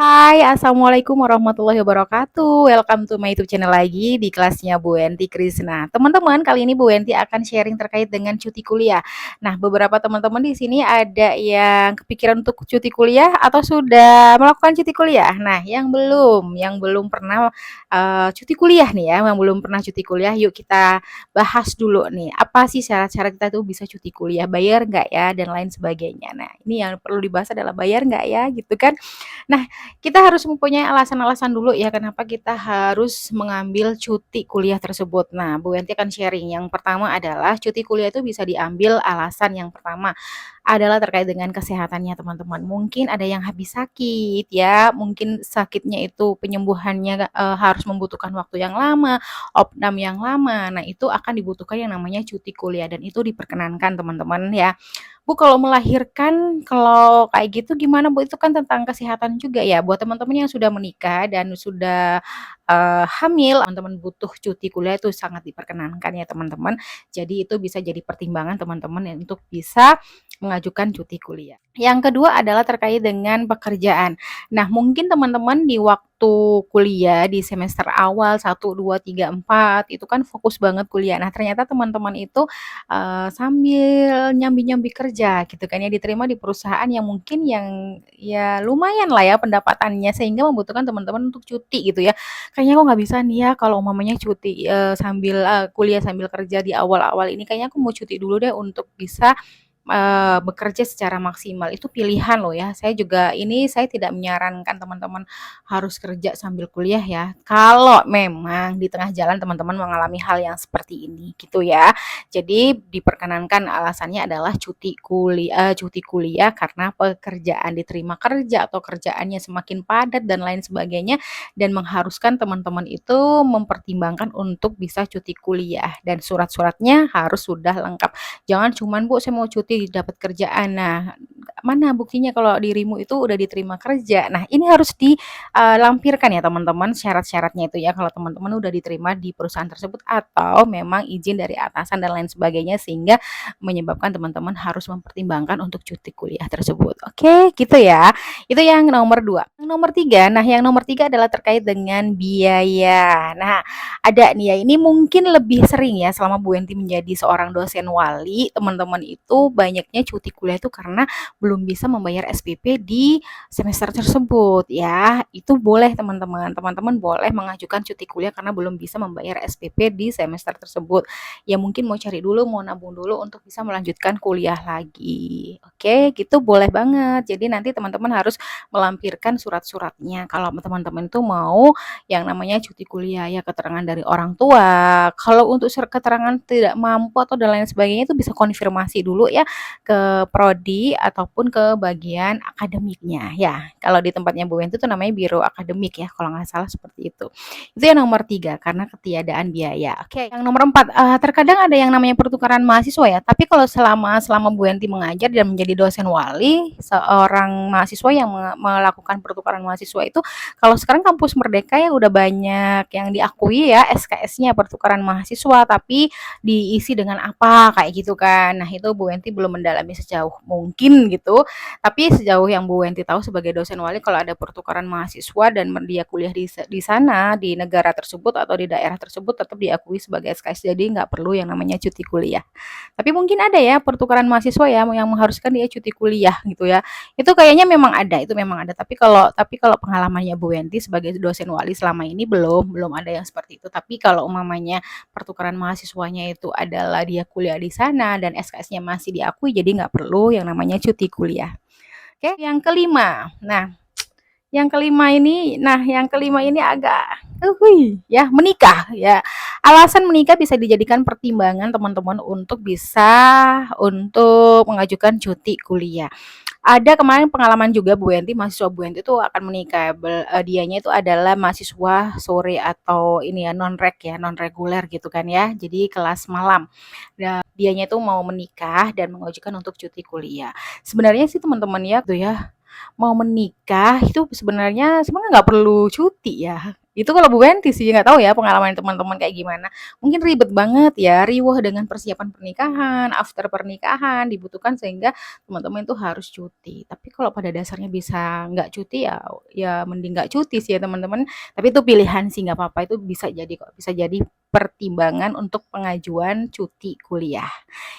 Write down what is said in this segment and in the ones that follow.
Hai, assalamualaikum warahmatullahi wabarakatuh. Welcome to my YouTube channel lagi di kelasnya Bu Enti Krisna. Teman-teman, kali ini Bu Enti akan sharing terkait dengan cuti kuliah. Nah, beberapa teman-teman di sini ada yang kepikiran untuk cuti kuliah atau sudah melakukan cuti kuliah. Nah, yang belum pernah cuti kuliah nih ya, yang belum pernah cuti kuliah, yuk kita bahas dulu nih. Apa sih syarat-syarat kita tuh bisa cuti kuliah? Bayar nggak ya dan lain sebagainya. Nah, ini yang perlu dibahas adalah bayar nggak ya, gitu kan? Nah, kita harus mempunyai alasan-alasan dulu ya kenapa kita harus mengambil cuti kuliah tersebut. Nah, Bu Yanti akan sharing. Yang pertama adalah cuti kuliah itu bisa diambil alasan yang pertama adalah terkait dengan kesehatannya teman-teman. Mungkin ada yang habis sakit ya, mungkin sakitnya itu penyembuhannya harus membutuhkan waktu yang lama, opnam yang lama. Nah, itu akan dibutuhkan yang namanya cuti kuliah dan itu diperkenankan teman-teman ya. Bu, kalau melahirkan, kalau kayak gitu gimana Bu? Itu kan tentang kesehatan juga ya, buat teman-teman yang sudah menikah dan sudah, hamil, teman-teman butuh cuti kuliah itu sangat diperkenankan ya teman-teman. Jadi itu bisa jadi pertimbangan teman-teman untuk bisa mengajukan cuti kuliah. Yang kedua adalah terkait dengan pekerjaan. Nah, mungkin teman-teman di waktu kuliah di semester awal 1, 2, 3, 4 itu kan fokus banget kuliah. Nah, ternyata teman-teman itu sambil nyambi-nyambi kerja gitu kan ya, diterima di perusahaan yang mungkin yang ya lumayan lah ya pendapatannya sehingga membutuhkan teman-teman untuk cuti gitu ya. Kayaknya aku nggak bisa nih ya kalau umpamanya cuti, sambil, kuliah sambil kerja di awal-awal ini, kayaknya aku mau cuti dulu deh untuk bisa bekerja secara maksimal. Itu pilihan loh ya. Saya tidak menyarankan teman-teman harus kerja sambil kuliah ya. Kalau memang di tengah jalan teman-teman mengalami hal yang seperti ini gitu ya. Jadi diperkenankan alasannya adalah cuti kuliah karena pekerjaan diterima kerja atau kerjaannya semakin padat dan lain sebagainya dan mengharuskan teman-teman itu mempertimbangkan untuk bisa cuti kuliah dan surat-suratnya harus sudah lengkap. Jangan cuman, "Bu, saya mau cuti dapat kerjaan." Nah, mana buktinya kalau dirimu itu udah diterima kerja? Nah, ini harus dilampirkan ya teman-teman syarat-syaratnya itu ya kalau teman-teman udah diterima di perusahaan tersebut atau memang izin dari atasan dan lain sebagainya sehingga menyebabkan teman-teman harus mempertimbangkan untuk cuti kuliah tersebut. Oke, gitu ya. Itu yang nomor 2. Yang nomor 3, nah yang nomor 3 adalah terkait dengan biaya. Nah, ada nih ya, ini mungkin lebih sering ya selama Bu Enti menjadi seorang dosen wali, teman-teman itu banyaknya cuti kuliah itu karena belum bisa membayar SPP di semester tersebut ya. Itu boleh teman-teman. Teman-teman boleh mengajukan cuti kuliah karena belum bisa membayar SPP di semester tersebut. Ya mungkin mau cari dulu, mau nabung dulu untuk bisa melanjutkan kuliah lagi. Oke, gitu boleh banget. Jadi nanti teman-teman harus melampirkan surat-suratnya kalau teman-teman itu mau yang namanya cuti kuliah ya keterangan dari orang tua. Kalau untuk keterangan tidak mampu atau dan lain sebagainya itu bisa konfirmasi dulu ya ke prodi ataupun ke bagian akademiknya ya. Kalau di tempatnya Bu Wenti itu namanya biro akademik ya kalau nggak salah seperti itu. Itu yang nomor 3 karena ketiadaan biaya. Oke, yang nomor 4 terkadang ada yang namanya pertukaran mahasiswa ya. Tapi kalau selama Bu Wenti mengajar dan menjadi dosen wali, seorang mahasiswa yang melakukan pertukaran mahasiswa itu kalau sekarang kampus Merdeka ya udah banyak yang diakui ya SKS-nya pertukaran mahasiswa, tapi diisi dengan apa kayak gitu kan. Nah, itu Bu Wenti belum mendalami sejauh mungkin gitu. Tapi sejauh yang Bu Wenti tahu sebagai dosen wali kalau ada pertukaran mahasiswa dan dia kuliah di sana di negara tersebut atau di daerah tersebut tetap diakui sebagai SKS. Jadi nggak perlu yang namanya cuti kuliah. Tapi mungkin ada ya pertukaran mahasiswa ya yang mengharuskan dia cuti kuliah gitu ya. Itu kayaknya memang ada. Tapi kalau pengalamannya Bu Wenti sebagai dosen wali selama ini belum ada yang seperti itu. Tapi kalau umpamanya pertukaran mahasiswanya itu adalah dia kuliah di sana dan SKS-nya masih diakui, jadi nggak perlu yang namanya cuti kuliah. Oke, yang kelima. Yang kelima ini agak ya menikah ya. Alasan menikah bisa dijadikan pertimbangan teman-teman untuk mengajukan cuti kuliah. Ada kemarin pengalaman juga Bu Enti, mahasiswa Bu Enti itu akan menikah. Dianya itu adalah mahasiswa sore atau ini ya non reguler gitu kan ya. Jadi kelas malam. Dan dianya itu mau menikah dan mengajukan untuk cuti kuliah. Sebenarnya sih teman-teman ya tuh ya mau menikah itu sebenarnya nggak perlu cuti ya. Itu kalau Bu Wenti sih, nggak tahu ya pengalaman teman-teman kayak gimana. Mungkin ribet banget ya, riweuh dengan persiapan pernikahan, after pernikahan dibutuhkan sehingga teman-teman itu harus cuti. Tapi kalau pada dasarnya bisa nggak cuti ya, ya mending nggak cuti sih ya teman-teman. Tapi itu pilihan sih nggak apa-apa, itu bisa jadi kok, bisa jadi pertimbangan untuk pengajuan cuti kuliah.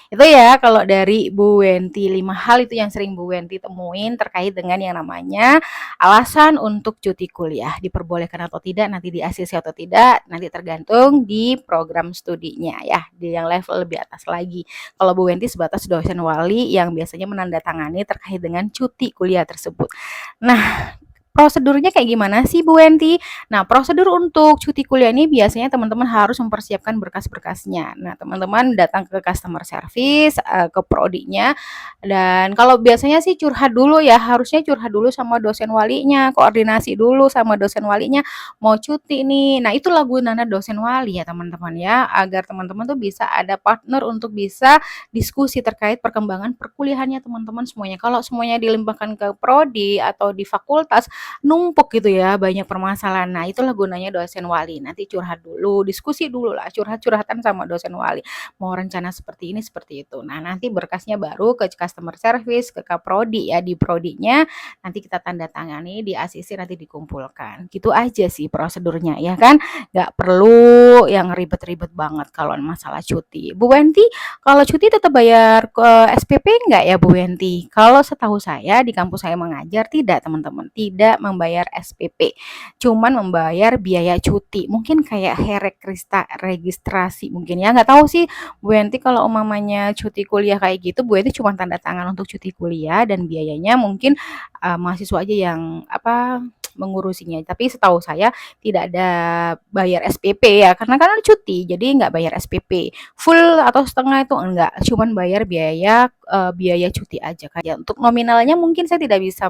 Itu ya kalau dari Bu Wenti, 5 hal itu yang sering Bu Wenti temuin terkait dengan yang namanya alasan untuk cuti kuliah. Diperbolehkan atau tidak, nanti di ACC atau tidak, nanti tergantung di program studinya ya, di yang level lebih atas lagi. Kalau Bu Wenti sebatas dosen wali yang biasanya menandatangani terkait dengan cuti kuliah tersebut. Nah, prosedurnya kayak gimana sih Bu Wenti? Nah, prosedur untuk cuti kuliah ini biasanya teman-teman harus mempersiapkan berkas-berkasnya. Nah, teman-teman datang ke customer service, ke prodinya, dan kalau biasanya sih curhat dulu ya, harusnya curhat dulu sama dosen walinya, koordinasi dulu sama dosen walinya, mau cuti nih. Nah, itulah gunanya dosen wali ya teman-teman ya, agar teman-teman tuh bisa ada partner untuk bisa diskusi terkait perkembangan perkuliahannya teman-teman semuanya. Kalau semuanya dilimpahkan ke prodi atau di fakultas, numpuk gitu ya, banyak permasalahan. Nah, itulah gunanya dosen wali. Nanti curhat dulu, diskusi dulu lah, curhat-curhatan sama dosen wali. Mau rencana seperti ini, seperti itu. Nah, nanti berkasnya baru ke customer service, ke kaprodi ya, di prodinya nanti kita tanda tangani, di ACC nanti dikumpulkan. Gitu aja sih prosedurnya ya kan. Nggak perlu yang ribet-ribet banget kalau masalah cuti. Bu Wenti, kalau cuti tetap bayar ke SPP nggak ya Bu Wenti? Kalau setahu saya di kampus saya mengajar tidak teman-teman, tidak membayar SPP, cuman membayar biaya cuti. Mungkin kayak registrasi mungkin ya, nggak tahu sih Bu Wenti kalau umpamanya cuti kuliah kayak gitu, Bu Wenti cuma tanda tangan untuk cuti kuliah dan biayanya mungkin mahasiswa aja yang apa mengurusinya. Tapi setahu saya tidak ada bayar SPP ya, karena kan cuti, jadi nggak bayar SPP full atau setengah itu enggak, cuman bayar biaya biaya cuti aja kayak untuk nominalnya mungkin saya tidak bisa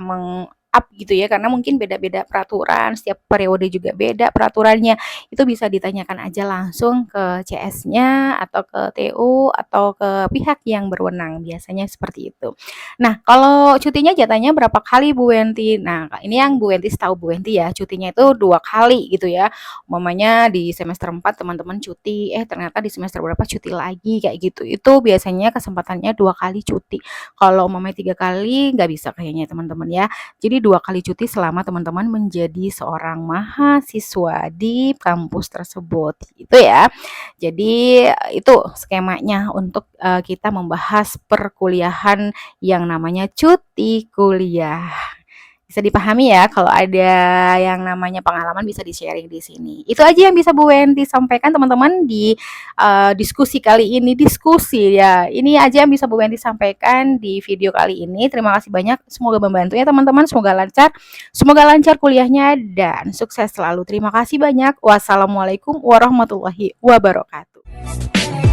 up gitu ya karena mungkin beda-beda peraturan, setiap periode juga beda peraturannya. Itu bisa ditanyakan aja langsung ke CS-nya atau ke TU atau ke pihak yang berwenang, biasanya seperti itu. Nah, kalau cutinya jatahnya berapa kali Bu Wenti? Nah, ini yang Bu Wenti tahu Bu Wenti ya, cutinya itu 2 kali gitu ya. Umpamanya di semester 4 teman-teman cuti, ternyata di semester berapa cuti lagi kayak gitu. Itu biasanya kesempatannya 2 kali cuti. Kalau umpamanya 3 kali nggak bisa kayaknya teman-teman ya. Jadi 2 kali cuti selama teman-teman menjadi seorang mahasiswa di kampus tersebut itu ya. Jadi itu skemanya untuk kita membahas perkuliahan yang namanya cuti kuliah. Bisa dipahami ya kalau ada yang namanya pengalaman bisa di-sharing di sini. Itu aja yang bisa Bu Wenti sampaikan teman-teman di diskusi kali ini. Diskusi ya. Ini aja yang bisa Bu Wenti sampaikan di video kali ini. Terima kasih banyak. Semoga membantu ya teman-teman. Semoga lancar. Semoga lancar kuliahnya dan sukses selalu. Terima kasih banyak. Wassalamualaikum warahmatullahi wabarakatuh.